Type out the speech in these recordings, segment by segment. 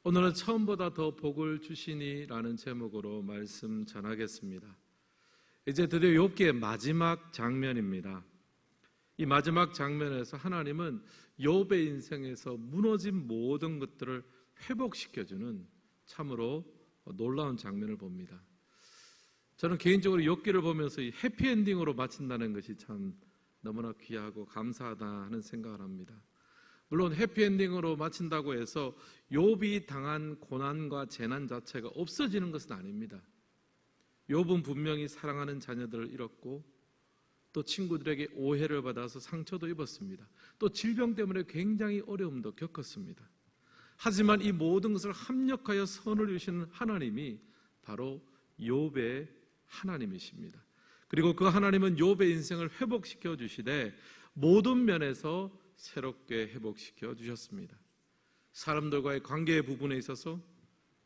오늘은 처음보다 더 복을 주시니 라는 제목으로 말씀 전하겠습니다. 이제 드디어 욥기의 마지막 장면입니다. 이 마지막 장면에서 하나님은 욥의 인생에서 무너진 모든 것들을 회복시켜주는 참으로 놀라운 장면을 봅니다. 저는 개인적으로 욥기를 보면서 이 해피엔딩으로 마친다는 것이 참 너무나 귀하고 감사하다 하는 생각을 합니다. 물론 해피엔딩으로 마친다고 해서 욥이 당한 고난과 재난 자체가 없어지는 것은 아닙니다. 욥은 분명히 사랑하는 자녀들을 잃었고 또 친구들에게 오해를 받아서 상처도 입었습니다. 또 질병 때문에 굉장히 어려움도 겪었습니다. 하지만 이 모든 것을 합력하여 선을 이루시는 하나님이 바로 욥의 하나님이십니다. 그리고 그 하나님은 욥의 인생을 회복시켜 주시되 모든 면에서 새롭게 회복시켜 주셨습니다. 사람들과의 관계의 부분에 있어서,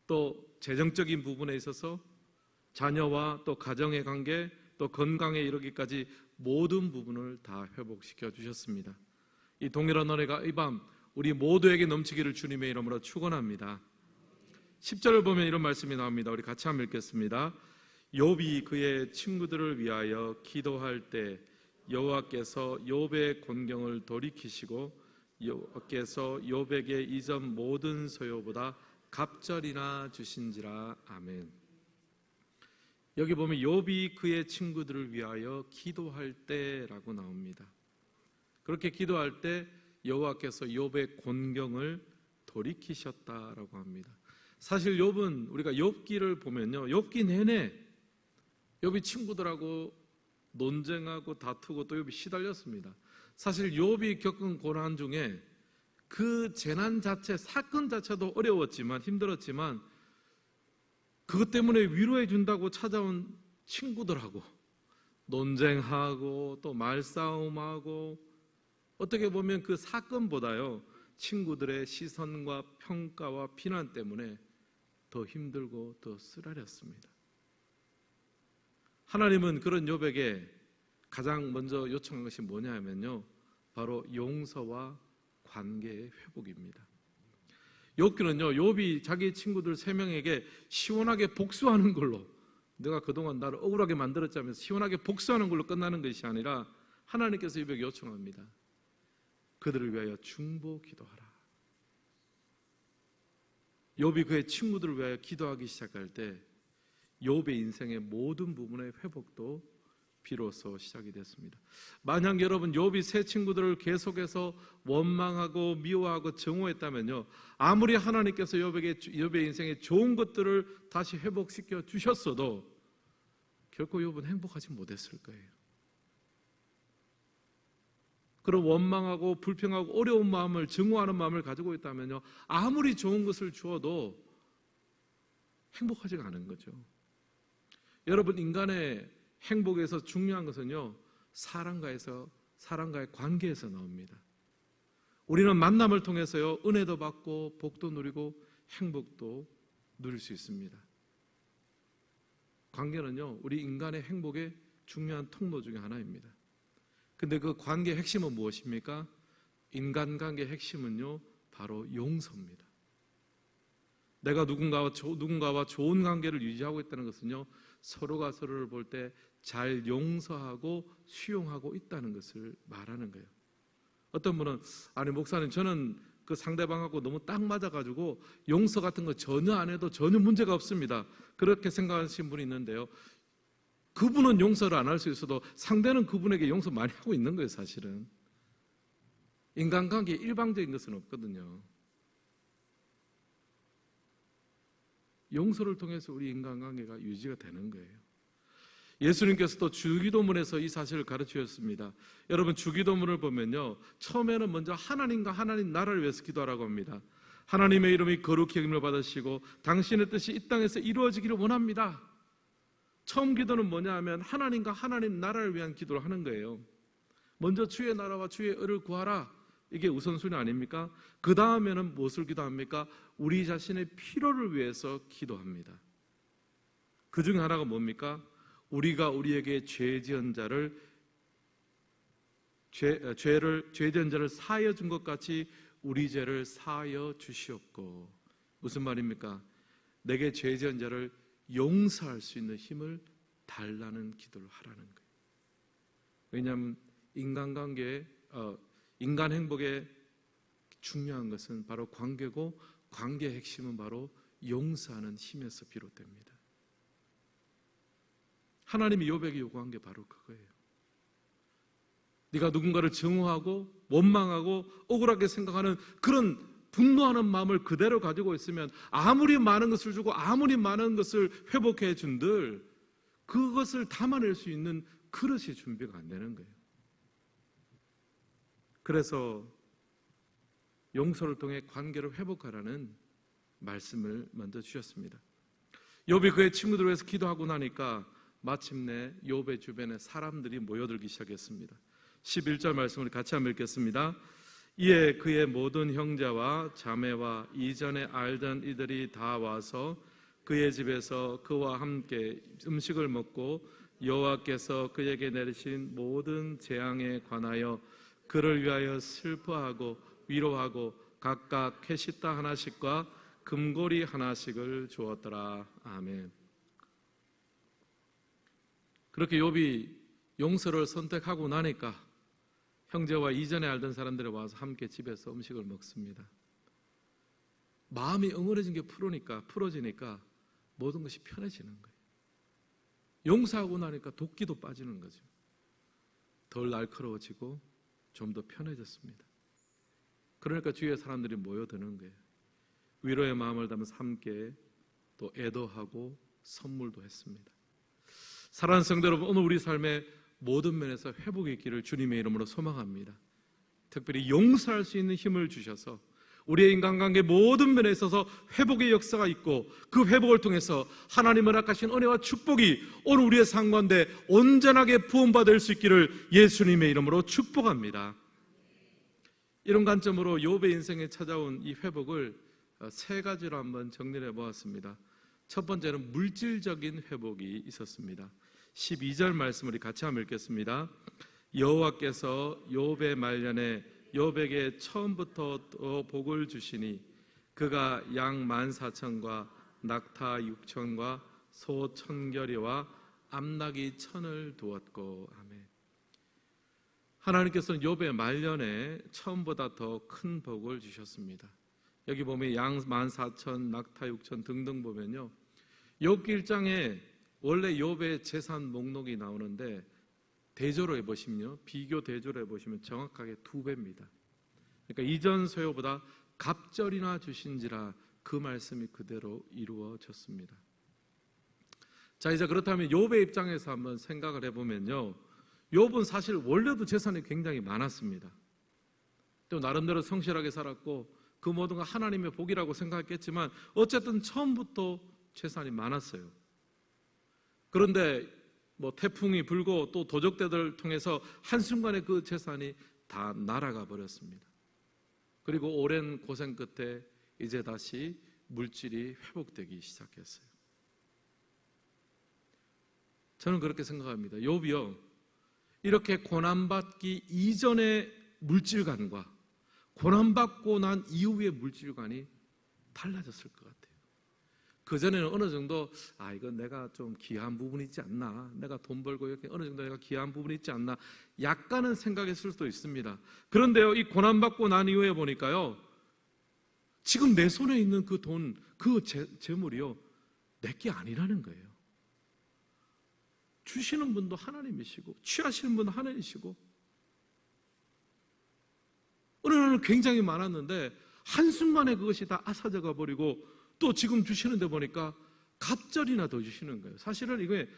또 재정적인 부분에 있어서, 자녀와 또 가정의 관계, 또 건강에 이르기까지 모든 부분을 다 회복시켜 주셨습니다. 이 동일한 은혜가 이 밤 우리 모두에게 넘치기를 주님의 이름으로 축원합니다. 10절을 보면 이런 말씀이 나옵니다. 우리 같이 한번 읽겠습니다. 욥이 그의 친구들을 위하여 기도할 때 여호와께서 욥의 곤경을 돌이키시고 여호와께서 욥에게 이전 모든 소요보다 갑절이나 주신지라. 아멘. 여기 보면 욥이 그의 친구들을 위하여 기도할 때라고 나옵니다. 그렇게 기도할 때 여호와께서 욥의 곤경을 돌이키셨다라고 합니다. 사실 욥은 우리가 욥기를 보면요, 욥기 내내 욥이 친구들하고 논쟁하고 다투고 또 욥이 시달렸습니다. 사실 욥이 겪은 고난 중에 그 재난 자체, 사건 자체도 어려웠지만 힘들었지만 그것 때문에 위로해 준다고 찾아온 친구들하고 논쟁하고 또 말싸움하고, 어떻게 보면 그 사건보다요 친구들의 시선과 평가와 비난 때문에 더 힘들고 더 쓰라렸습니다. 하나님은 그런 욥에게 가장 먼저 요청한 것이 뭐냐 하면요, 바로 용서와 관계의 회복입니다. 욥기는요, 욥이 자기 친구들 3명에게 시원하게 복수하는 걸로, 내가 그동안 나를 억울하게 만들었자면서 시원하게 복수하는 걸로 끝나는 것이 아니라 하나님께서 욥에게 요청합니다. 그들을 위하여 중보 기도하라. 욥이 그의 친구들을 위하여 기도하기 시작할 때 욥의 인생의 모든 부분의 회복도 비로소 시작이 됐습니다. 만약 여러분 욥이 새 친구들을 계속해서 원망하고 미워하고 정오했다면요, 아무리 하나님께서 욥의 인생에 좋은 것들을 다시 회복시켜 주셨어도 결코 욥은 행복하지 못했을 거예요. 그런 원망하고 불평하고 어려운 마음을, 증오하는 마음을 가지고 있다면요, 아무리 좋은 것을 주어도 행복하지가 않은 거죠. 여러분, 인간의 행복에서 중요한 것은요, 사람과의 관계에서 나옵니다. 우리는 만남을 통해서요, 은혜도 받고 복도 누리고 행복도 누릴 수 있습니다. 관계는요, 우리 인간의 행복의 중요한 통로 중에 하나입니다. 근데 그 관계의 핵심은 무엇입니까? 인간관계의 핵심은요, 바로 용서입니다. 내가 누군가와 좋은 관계를 유지하고 있다는 것은요, 서로가 서로를 볼 때 잘 용서하고 수용하고 있다는 것을 말하는 거예요. 어떤 분은, 아니 목사님, 저는 그 상대방하고 너무 딱 맞아가지고 용서 같은 거 전혀 안 해도 전혀 문제가 없습니다, 그렇게 생각하시는 분이 있는데요, 그분은 용서를 안 할 수 있어도 상대는 그분에게 용서 많이 하고 있는 거예요. 사실은 인간관계에 일방적인 것은 없거든요. 용서를 통해서 우리 인간관계가 유지가 되는 거예요. 예수님께서도 주기도문에서 이 사실을 가르치셨습니다. 여러분, 주기도문을 보면요, 처음에는 먼저 하나님과 하나님 나라를 위해서 기도하라고 합니다. 하나님의 이름이 거룩히 여김을 받으시고 당신의 뜻이 이 땅에서 이루어지기를 원합니다. 처음 기도는 뭐냐 하면 하나님과 하나님 나라를 위한 기도를 하는 거예요. 먼저 주의 나라와 주의 의를 구하라, 이게 우선순위 아닙니까? 그 다음에는 무엇을 기도합니까? 우리 자신의 필요를 위해서 기도합니다. 그 중에 하나가 뭡니까? 우리가 우리에게 죄 지은 자를 사하여 준 것 같이 우리 죄를 사하여 주시옵고, 무슨 말입니까? 내게 죄 지은 자를 용서할 수 있는 힘을 달라는 기도를 하라는 거예요. 왜냐하면 인간관계, 인간 행복에 중요한 것은 바로 관계고, 관계의 핵심은 바로 용서하는 힘에서 비롯됩니다. 하나님이 욥에게 요구한 게 바로 그거예요. 네가 누군가를 증오하고 원망하고 억울하게 생각하는 그런 분노하는 마음을 그대로 가지고 있으면 아무리 많은 것을 주고 아무리 많은 것을 회복해 준들 그것을 담아낼 수 있는 그릇이 준비가 안 되는 거예요. 그래서 용서를 통해 관계를 회복하라는 말씀을 먼저 주셨습니다. 욥이 그의 친구들을 위해서 기도하고 나니까 마침내 욥의 주변에 사람들이 모여들기 시작했습니다. 11절 말씀을 같이 한번 읽겠습니다. 이에 그의 모든 형제와 자매와 이전에 알던 이들이 다 와서 그의 집에서 그와 함께 음식을 먹고 여호와께서 그에게 내리신 모든 재앙에 관하여 그를 위하여 슬퍼하고 위로하고 각각 캐시타 하나씩과 금고리 하나씩을 주었더라. 아멘. 그렇게 욥이 용서를 선택하고 나니까 형제와 이전에 알던 사람들이 와서 함께 집에서 음식을 먹습니다. 마음이 응어려진 게 풀어지니까 모든 것이 편해지는 거예요. 용서하고 나니까 도끼도 빠지는 거죠. 덜 날카로워지고 좀 더 편해졌습니다. 그러니까 주위에 사람들이 모여드는 거예요. 위로의 마음을 담아서 함께 또 애도하고 선물도 했습니다. 사랑하는 성도 여러분, 오늘 우리 삶의 모든 면에서 회복이 있기를 주님의 이름으로 소망합니다. 특별히 용서할 수 있는 힘을 주셔서 우리의 인간관계 모든 면에 있어서 회복의 역사가 있고 그 회복을 통해서 하나님을 허락하신 은혜와 축복이 오늘 우리의 삶 가운데 온전하게 부음받을 수 있기를 예수님의 이름으로 축복합니다. 이런 관점으로 욥의 인생에 찾아온 이 회복을 세 가지로 한번 정리해 보았습니다. 첫 번째는 물질적인 회복이 있었습니다. 12절 말씀을 우리 같이 한번 읽겠습니다. 여호와께서 욥의 말년에 욥에게 처음부터 더 복을 주시니 그가 양 14,000과 낙타 6,000과 소 1,000결이와 암나귀 1,000을 두었고. 아멘. 하나님께서는 욥의 말년에 처음보다 더 큰 복을 주셨습니다. 여기 보면 양 14,000, 낙타 6,000 등등 보면요, 욥기 1장에 원래 욥의 재산 목록이 나오는데 대조로 해보시면요, 비교 대조로 해보시면 정확하게 2배입니다. 그러니까 이전 소요보다 갑절이나 주신지라 그 말씀이 그대로 이루어졌습니다. 자, 이제 그렇다면 욥의 입장에서 한번 생각을 해보면요, 욥은 사실 원래도 재산이 굉장히 많았습니다. 또 나름대로 성실하게 살았고 그 모든 건 하나님의 복이라고 생각했겠지만 어쨌든 처음부터 재산이 많았어요. 그런데 태풍이 불고 또 도적대들을 통해서 한순간에 그 재산이 다 날아가 버렸습니다. 그리고 오랜 고생 끝에 이제 다시 물질이 회복되기 시작했어요. 저는 그렇게 생각합니다. 욥이요, 이렇게 고난받기 이전의 물질관과 고난받고 난 이후의 물질관이 달라졌을 것 같아요. 그전에는 어느 정도 이건 내가 좀 기여한 부분이 있지 않나, 내가 돈 벌고 이렇게 어느 정도 내가 기여한 부분이 있지 않나 약간은 생각했을 수도 있습니다. 그런데요, 이 고난받고 난 이후에 보니까요, 지금 내 손에 있는 그 돈, 그 재물이요, 내게 아니라는 거예요. 주시는 분도 하나님이시고 취하시는 분도 하나님이시고, 어느 날은 굉장히 많았는데 한순간에 그것이 다 아사져가 버리고 또 지금 주시는 데 보니까 갑절이나 더 주시는 거예요. 사실은 이게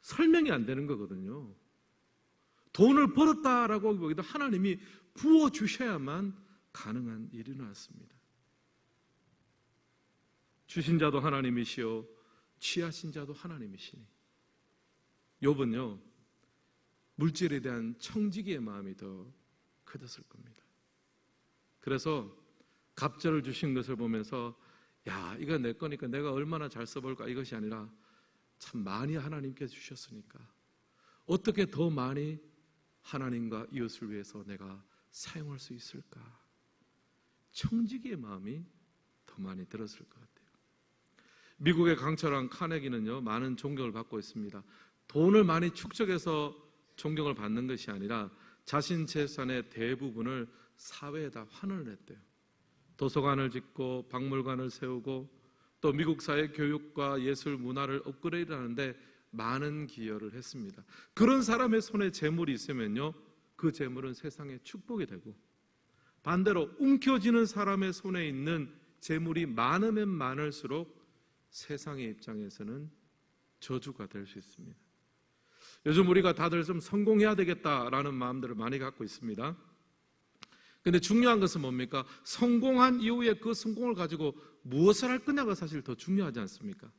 설명이 안 되는 거거든요. 돈을 벌었다라고 보기도 하나님이 부어주셔야만 가능한 일이 나왔습니다. 주신 자도 하나님이시오 취하신 자도 하나님이시니, 욥은요, 물질에 대한 청지기의 마음이 더 커졌을 겁니다. 그래서 갑절을 주신 것을 보면서 이거 내 거니까 내가 얼마나 잘 써볼까, 이것이 아니라 참 많이 하나님께 주셨으니까 어떻게 더 많이 하나님과 이웃을 위해서 내가 사용할 수 있을까, 청지기의 마음이 더 더 많이 들었을 것 같아요. 미국의 강철왕 카네기는요, 많은 존경을 받고 있습니다. 돈을 많이 축적해서 존경을 받는 것이 아니라 자신 재산의 대부분을 사회에다 환원을 했대요. 도서관을 짓고 박물관을 세우고 또 미국 사회 교육과 예술 문화를 업그레이드하는데 많은 기여를 했습니다. 그런 사람의 손에 재물이 있으면요, 그 재물은 세상에 축복이 되고, 반대로 움켜쥐는 사람의 손에 있는 재물이 많으면 많을수록 세상의 입장에서는 저주가 될 수 있습니다. 요즘 우리가 다들 좀 성공해야 되겠다라는 마음들을 많이 갖고 있습니다. 근데 중요한 것은 뭡니까? 성공한 이후에 그 성공을 가지고 무엇을 할 거냐가 사실 더 중요하지 않습니까?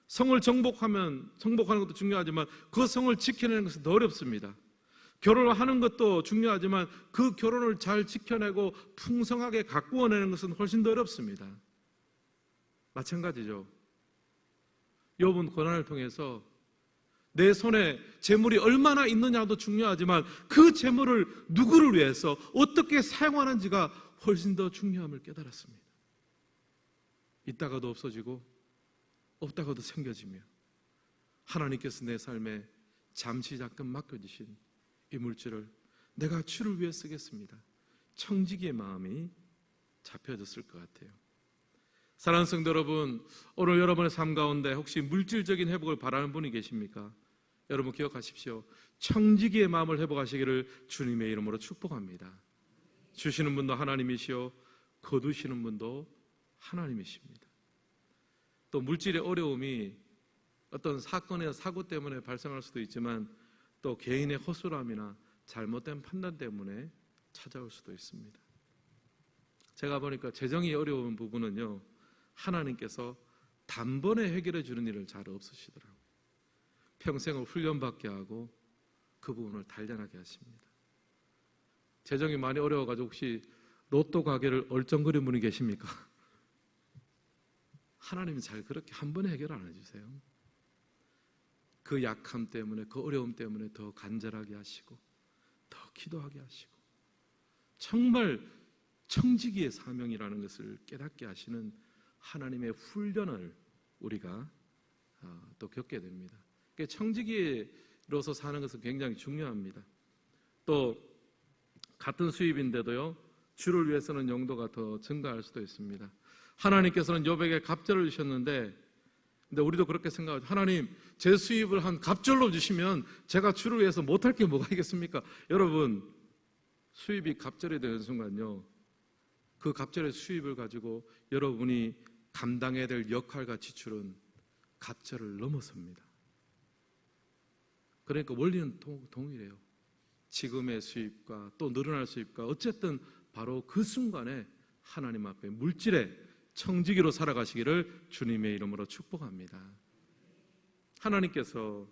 성을 정복하는 것도 중요하지만 그 성을 지켜내는 것은 더 어렵습니다. 결혼을 하는 것도 중요하지만 그 결혼을 잘 지켜내고 풍성하게 가꾸어내는 것은 훨씬 더 어렵습니다. 마찬가지죠. 욥은 고난을 통해서 내 손에 재물이 얼마나 있느냐도 중요하지만 그 재물을 누구를 위해서 어떻게 사용하는지가 훨씬 더 중요함을 깨달았습니다. 있다가도 없어지고 없다가도 생겨지며 하나님께서 내 삶에 잠시 잠깐 맡겨주신 이 물질을 내가 주를 위해 쓰겠습니다. 청지기의 마음이 잡혀졌을 것 같아요. 사랑하는 성도 여러분, 오늘 여러분의 삶 가운데 혹시 물질적인 회복을 바라는 분이 계십니까? 여러분 기억하십시오. 청지기의 마음을 회복하시기를 주님의 이름으로 축복합니다. 주시는 분도 하나님이시오, 거두시는 분도 하나님이십니다. 또 물질의 어려움이 어떤 사건이나 사고 때문에 발생할 수도 있지만 또 개인의 허술함이나 잘못된 판단 때문에 찾아올 수도 있습니다. 제가 보니까 재정이 어려운 부분은요, 하나님께서 단번에 해결해 주는 일을 잘 없으시더라고요. 평생을 훈련받게 하고 그 부분을 단련하게 하십니다. 재정이 많이 어려워가지고 혹시 로또 가게를 얼쩡거리는 분이 계십니까? 하나님은 잘 그렇게 한 번에 해결 안 해주세요. 그 약함 때문에, 그 어려움 때문에 더 간절하게 하시고 더 기도하게 하시고 정말 청지기의 사명이라는 것을 깨닫게 하시는 하나님의 훈련을 우리가 또 겪게 됩니다. 청지기로서 사는 것은 굉장히 중요합니다. 또 같은 수입인데도요, 주를 위해서는 용도가 더 증가할 수도 있습니다. 하나님께서는 욥에게 갑절을 주셨는데, 근데 우리도 그렇게 생각하죠. 하나님, 제 수입을 한 갑절로 주시면 제가 주를 위해서 못할 게 뭐가 있겠습니까? 여러분, 수입이 갑절이 되는 순간요, 그 갑절의 수입을 가지고 여러분이 감당해야 될 역할과 지출은 갑절을 넘어섭니다. 그러니까 원리는 동일해요. 지금의 수입과 또 늘어날 수입과 어쨌든 바로 그 순간에 하나님 앞에 물질의 청지기로 살아가시기를 주님의 이름으로 축복합니다. 하나님께서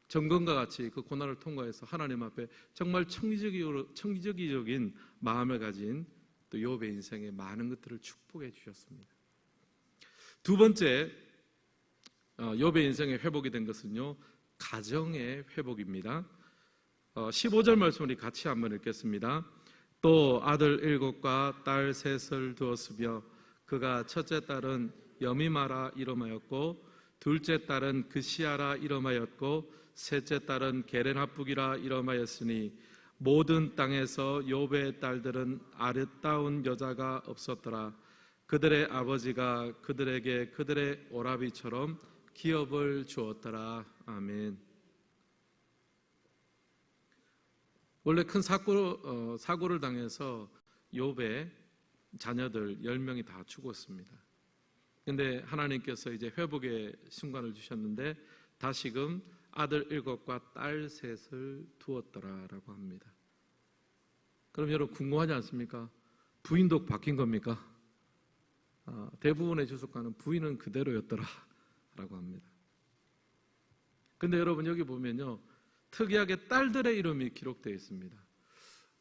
정건과 같이 그 고난을 통과해서 하나님 앞에 정말 청지기적인 마음을 가진 또 욥의 인생에 많은 것들을 축복해 주셨습니다. 두 번째, 욥의 인생에 회복이 된 것은요, 가정의 회복입니다. 15절 말씀을 같이 한번 읽겠습니다. 또 아들 7과 딸 3을 두었으며 그가 첫째 딸은 여미마라 이름하였고 둘째 딸은 그시아라 이름하였고 셋째 딸은 게레나북이라 이름하였으니 모든 땅에서 욥의 딸들은 아름다운 여자가 없었더라. 그들의 아버지가 그들에게 그들의 오라비처럼 기업을 주었더라. 아멘. 원래 큰 사고를 당해서 욥의 자녀들 10명이 다 죽었습니다. 그런데 하나님께서 이제 회복의 순간을 주셨는데 다시금 아들 7과 딸 3을 두었더라라고 합니다. 그럼 여러분 궁금하지 않습니까? 부인도 바뀐 겁니까? 대부분의 주석가는 부인은 그대로였더라라고 합니다. 근데 여러분 여기 보면요, 특이하게 딸들의 이름이 기록되어 있습니다.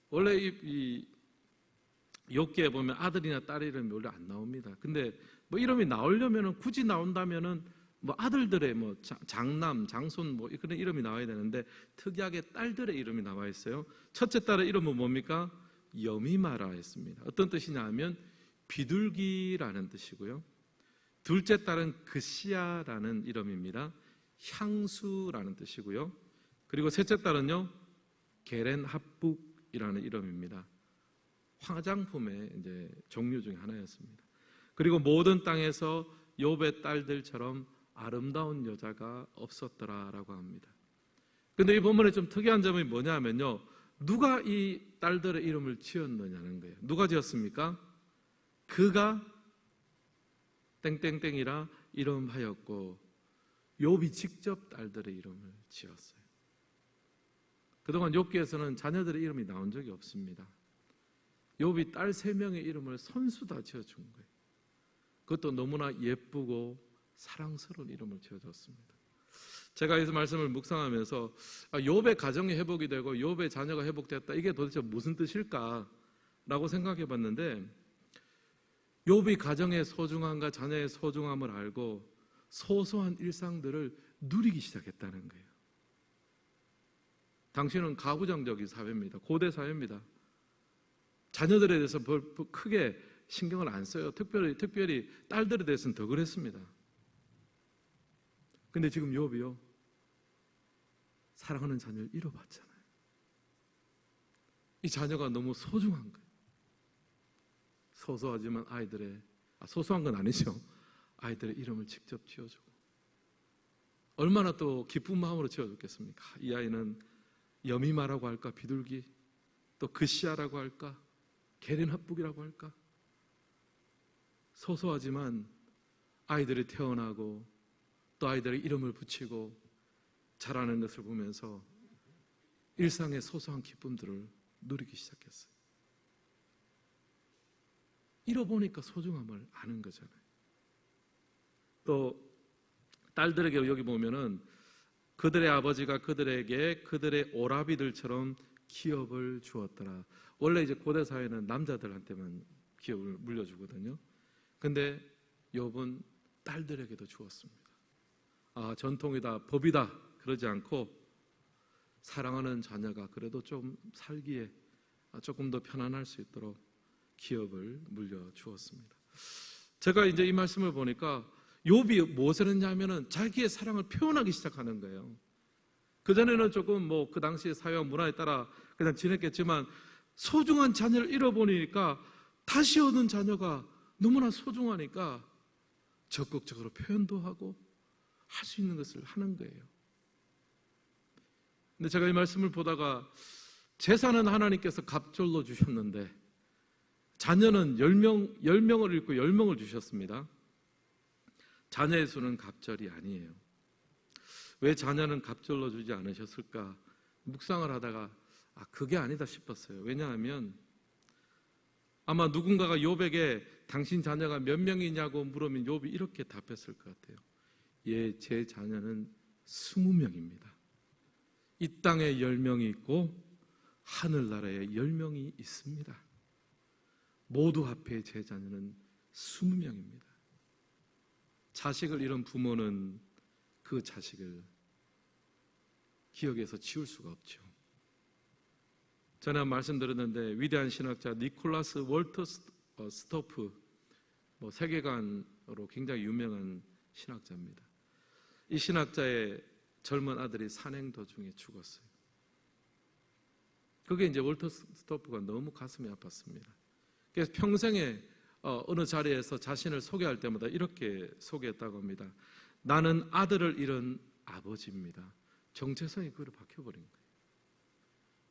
원래 이 욥기에 보면 아들이나 딸 이름이 원래 안 나옵니다. 근데 뭐 이름이 나오려면은 굳이 나온다면은 뭐 아들들의 뭐 장남, 장손 뭐 그런 이름이 나와야 되는데 특이하게 딸들의 이름이 나와 있어요. 첫째 딸의 이름은 뭡니까? 여미마라 했습니다. 어떤 뜻이냐 하면 비둘기라는 뜻이고요. 둘째 딸은 그시야라는 이름입니다. 향수라는 뜻이고요. 그리고 셋째 딸은요, 게렌합북이라는 이름입니다. 화장품의 이제 종류 중에 하나였습니다. 그리고 모든 땅에서 욥의 딸들처럼 아름다운 여자가 없었더라라고 합니다. 근데 이 본문에 좀 특이한 점이 뭐냐면요, 누가 이 딸들의 이름을 지었느냐는 거예요. 누가 지었습니까? 그가 땡땡땡이라 이름하였고 욥이 직접 딸들의 이름을 지었어요. 그동안 욥기에서는 자녀들의 이름이 나온 적이 없습니다. 욥이 딸 3명의 이름을 선수 다 지어준 거예요. 그것도 너무나 예쁘고 사랑스러운 이름을 지어줬습니다. 제가 이 말씀을 묵상하면서 욥의 가정이 회복이 되고 욥의 자녀가 회복됐다, 이게 도대체 무슨 뜻일까라고 생각해 봤는데, 욥이 가정의 소중함과 자녀의 소중함을 알고 소소한 일상들을 누리기 시작했다는 거예요. 당신은 가부장적인 사회입니다. 고대 사회입니다. 자녀들에 대해서 크게 신경을 안 써요. 특별히 딸들에 대해서는 더 그랬습니다. 근데 지금 욥이요, 사랑하는 자녀를 잃어봤잖아요. 이 자녀가 너무 소중한 거예요. 소소하지만 소소한 건 아니죠. 아이들의 이름을 직접 지어주고, 얼마나 또 기쁜 마음으로 지어줬겠습니까? 이 아이는 여미마라고 할까, 비둘기, 또 그시야라고 할까, 게렌합북이라고 할까. 소소하지만 아이들이 태어나고 또 아이들의 이름을 붙이고 자라는 것을 보면서 일상의 소소한 기쁨들을 누리기 시작했어요. 잃어보니까 소중함을 아는 거잖아요. 또 딸들에게 여기 보면은 그들의 아버지가 그들에게 그들의 오라비들처럼 기업을 주었더라. 원래 이제 고대 사회는 남자들한테만 기업을 물려주거든요. 근데 욥은 딸들에게도 주었습니다. 전통이다, 법이다 그러지 않고 사랑하는 자녀가 그래도 좀 살기에 조금 더 편안할 수 있도록 기업을 물려주었습니다. 제가 이제 이 말씀을 보니까 욥이 무엇을 했냐면은 자기의 사랑을 표현하기 시작하는 거예요. 그전에는 조금 그 당시의 사회와 문화에 따라 그냥 지냈겠지만 소중한 자녀를 잃어버리니까 다시 얻은 자녀가 너무나 소중하니까 적극적으로 표현도 하고 할 수 있는 것을 하는 거예요. 근데 제가 이 말씀을 보다가 재산은 하나님께서 갑절로 주셨는데 자녀는 10명을 잃고 10명을 주셨습니다. 자녀의 수는 갑절이 아니에요. 왜 자녀는 갑절로 주지 않으셨을까 묵상을 하다가 그게 아니다 싶었어요. 왜냐하면 아마 누군가가 욥에게 당신 자녀가 몇 명이냐고 물으면 욥이 이렇게 답했을 것 같아요. 제 자녀는 20명입니다. 이 땅에 10명이 있고 하늘나라에 10명이 있습니다. 모두 합해 제 자녀는 20명입니다. 자식을 잃은 부모는 그 자식을 기억에서 지울 수가 없죠. 전에 말씀드렸는데 위대한 신학자 니콜라스 월터 스토프, 세계관으로 굉장히 유명한 신학자입니다. 이 신학자의 젊은 아들이 산행 도중에 죽었어요. 그게 이제 월터 스토프가 너무 가슴이 아팠습니다. 그래서 평생에 어느 자리에서 자신을 소개할 때마다 이렇게 소개했다고 합니다. 나는 아들을 잃은 아버지입니다. 정체성이 그걸 박혀버린 거예요.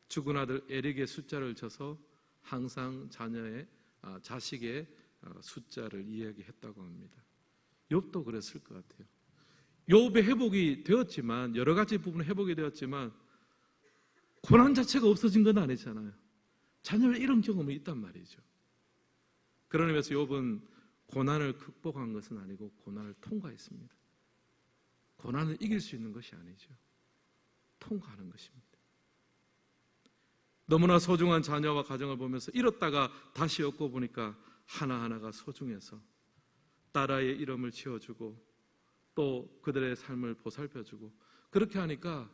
죽은 아들 에릭의 숫자를 쳐서 항상 자식의 숫자를 이야기했다고 합니다. 욥도 그랬을 것 같아요. 욥의 회복이 되었지만, 여러 가지 부분 회복이 되었지만 고난 자체가 없어진 건 아니잖아요. 자녀를 잃은 경험이 있단 말이죠. 그런 의미에서 욥은 고난을 극복한 것은 아니고 고난을 통과했습니다. 고난을 이길 수 있는 것이 아니죠. 통과하는 것입니다. 너무나 소중한 자녀와 가정을 보면서 잃었다가 다시 얻고 보니까 하나하나가 소중해서 딸아이의 이름을 지어주고 또 그들의 삶을 보살펴주고, 그렇게 하니까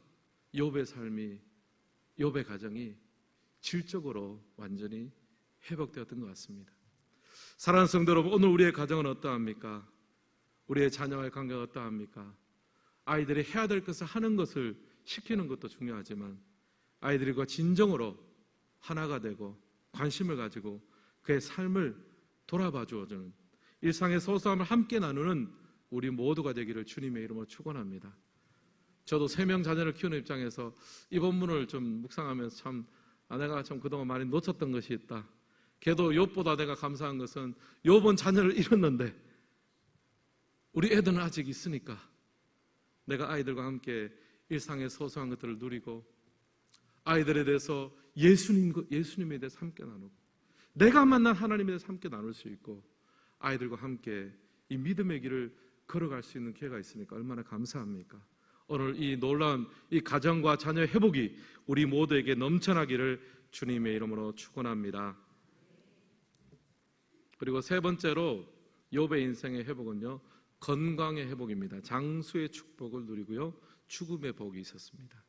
욥의 가정이 질적으로 완전히 회복되었던 것 같습니다. 사랑하는 성도 여러분, 오늘 우리의 가정은 어떠합니까? 우리의 자녀와의 관계가 어떠합니까? 아이들이 해야 될 것을 하는 것을 시키는 것도 중요하지만 아이들과 진정으로 하나가 되고 관심을 가지고 그의 삶을 돌아봐 주어주는 일상의 소소함을 함께 나누는 우리 모두가 되기를 주님의 이름으로 축원합니다. 저도 3명 자녀를 키우는 입장에서 이 본문을 좀 묵상하면서 참 내가 참 그동안 많이 놓쳤던 것이 있다. 걔도 욥보다 내가 감사한 것은 욥은 자녀를 잃었는데 우리 애들은 아직 있으니까 내가 아이들과 함께 일상의 소소한 것들을 누리고 아이들에 대해서 예수님에 대해서 함께 나누고 내가 만난 하나님에 대해서 함께 나눌 수 있고 아이들과 함께 이 믿음의 길을 걸어갈 수 있는 기회가 있으니까 얼마나 감사합니까? 오늘 이 놀라운 이 가정과 자녀 회복이 우리 모두에게 넘쳐나기를 주님의 이름으로 축원합니다. 그리고 세 번째로 욥의 인생의 회복은요, 건강의 회복입니다. 장수의 축복을 누리고요, 죽음의 복이 있었습니다.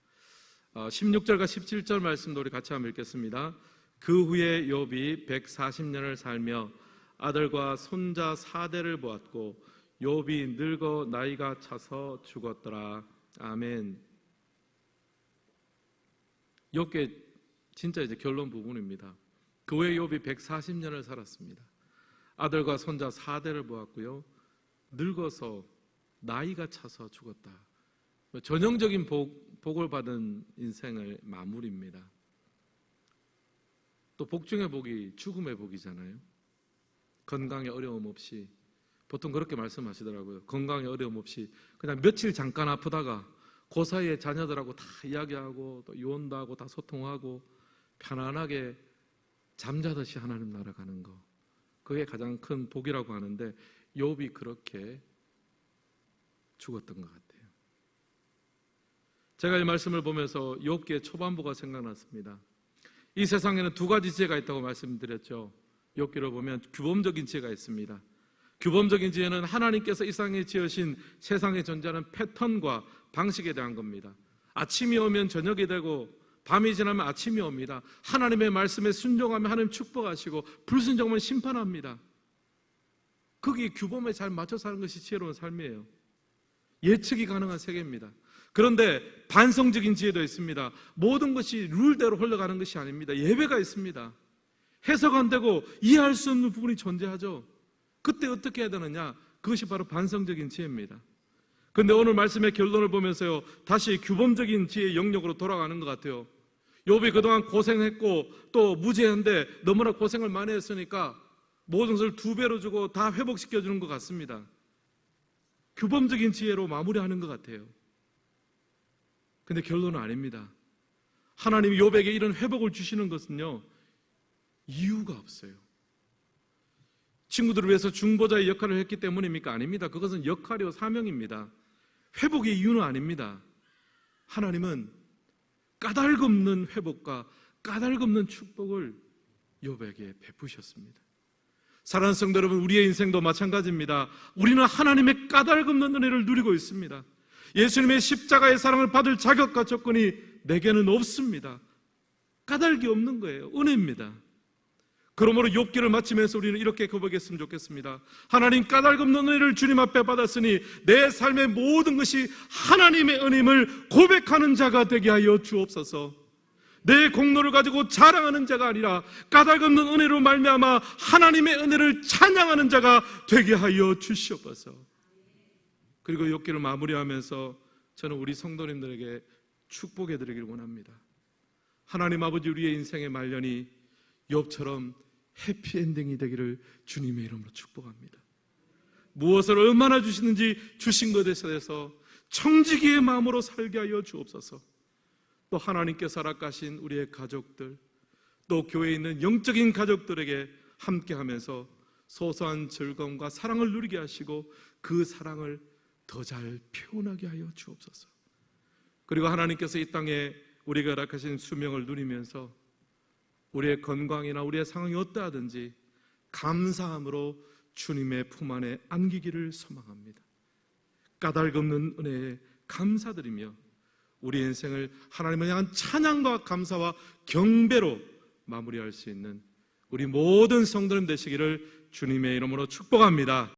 16절과 17절 말씀도 우리 같이 한번 읽겠습니다. 그 후에 욥이 140년을 살며 아들과 손자 4대를 보았고 욥이 늙어 나이가 차서 죽었더라. 아멘. 욥의 진짜 이제 결론 부분입니다. 그 후에 욥이 140년을 살았습니다. 아들과 손자 4대를 보았고요, 늙어서 나이가 차서 죽었다. 전형적인 복을 받은 인생의 마무리입니다. 또 복 중의 복이 죽음의 복이잖아요. 건강에 어려움 없이, 보통 그렇게 말씀하시더라고요. 건강에 어려움 없이 그냥 며칠 잠깐 아프다가 그 사이에 자녀들하고 다 이야기하고 또 유언도 하고 다 소통하고 편안하게 잠자듯이 하나님 나라 가는 거, 그게 가장 큰 복이라고 하는데 욥이 그렇게 죽었던 것 같아요. 제가 이 말씀을 보면서 욥기의 초반부가 생각났습니다. 이 세상에는 2가지 지혜가 있다고 말씀드렸죠. 욥기를 보면 규범적인 지혜가 있습니다. 규범적인 지혜는 하나님께서 이 세상에 지으신 세상에 존재하는 패턴과 방식에 대한 겁니다. 아침이 오면 저녁이 되고 밤이 지나면 아침이 옵니다. 하나님의 말씀에 순종하면 하나님 축복하시고 불순종하면 심판합니다. 거기 규범에 잘 맞춰 사는 것이 지혜로운 삶이에요. 예측이 가능한 세계입니다. 그런데 반성적인 지혜도 있습니다. 모든 것이 룰대로 흘러가는 것이 아닙니다. 예외가 있습니다. 해석 안 되고 이해할 수 없는 부분이 존재하죠. 그때 어떻게 해야 되느냐? 그것이 바로 반성적인 지혜입니다. 그런데 오늘 말씀의 결론을 보면서요, 다시 규범적인 지혜의 영역으로 돌아가는 것 같아요. 욥이 그동안 고생했고 또 무죄한데 너무나 고생을 많이 했으니까 모든 것을 2배로 주고 다 회복시켜주는 것 같습니다. 규범적인 지혜로 마무리하는 것 같아요. 근데 결론은 아닙니다. 하나님이 욥에게 이런 회복을 주시는 것은요, 이유가 없어요. 친구들을 위해서 중보자의 역할을 했기 때문입니까? 아닙니다. 그것은 역할이요 사명입니다. 회복의 이유는 아닙니다. 하나님은 까닭없는 회복과 까닭없는 축복을 욥에게 베푸셨습니다. 사랑하는 성도 여러분, 우리의 인생도 마찬가지입니다. 우리는 하나님의 까닭없는 은혜를 누리고 있습니다. 예수님의 십자가의 사랑을 받을 자격과 조건이 내게는 없습니다. 까닭이 없는 거예요. 은혜입니다. 그러므로 욥기를 마치면서 우리는 이렇게 고백했으면 좋겠습니다. 하나님, 까닭없는 은혜를 주님 앞에 받았으니 내 삶의 모든 것이 하나님의 은혜임을 고백하는 자가 되게 하여 주옵소서. 내 공로를 가지고 자랑하는 자가 아니라 까닭없는 은혜로 말미암아 하나님의 은혜를 찬양하는 자가 되게 하여 주시옵소서. 그리고 욥기를 마무리하면서 저는 우리 성도님들에게 축복해 드리길 원합니다. 하나님 아버지, 우리의 인생의 말년이 욥처럼 해피엔딩이 되기를 주님의 이름으로 축복합니다. 무엇을 얼마나 주시는지 주신 것에 대해서 청지기의 마음으로 살게 하여 주옵소서. 또 하나님께서 허락하신 우리의 가족들, 또 교회에 있는 영적인 가족들에게 함께하면서 소소한 즐거움과 사랑을 누리게 하시고 그 사랑을 더 잘 표현하게 하여 주옵소서. 그리고 하나님께서 이 땅에 우리가 허락하신 수명을 누리면서 우리의 건강이나 우리의 상황이 어떠하든지 감사함으로 주님의 품 안에 안기기를 소망합니다. 까닭없는 은혜에 감사드리며 우리 인생을 하나님을 향한 찬양과 감사와 경배로 마무리할 수 있는 우리 모든 성도님 되시기를 주님의 이름으로 축복합니다.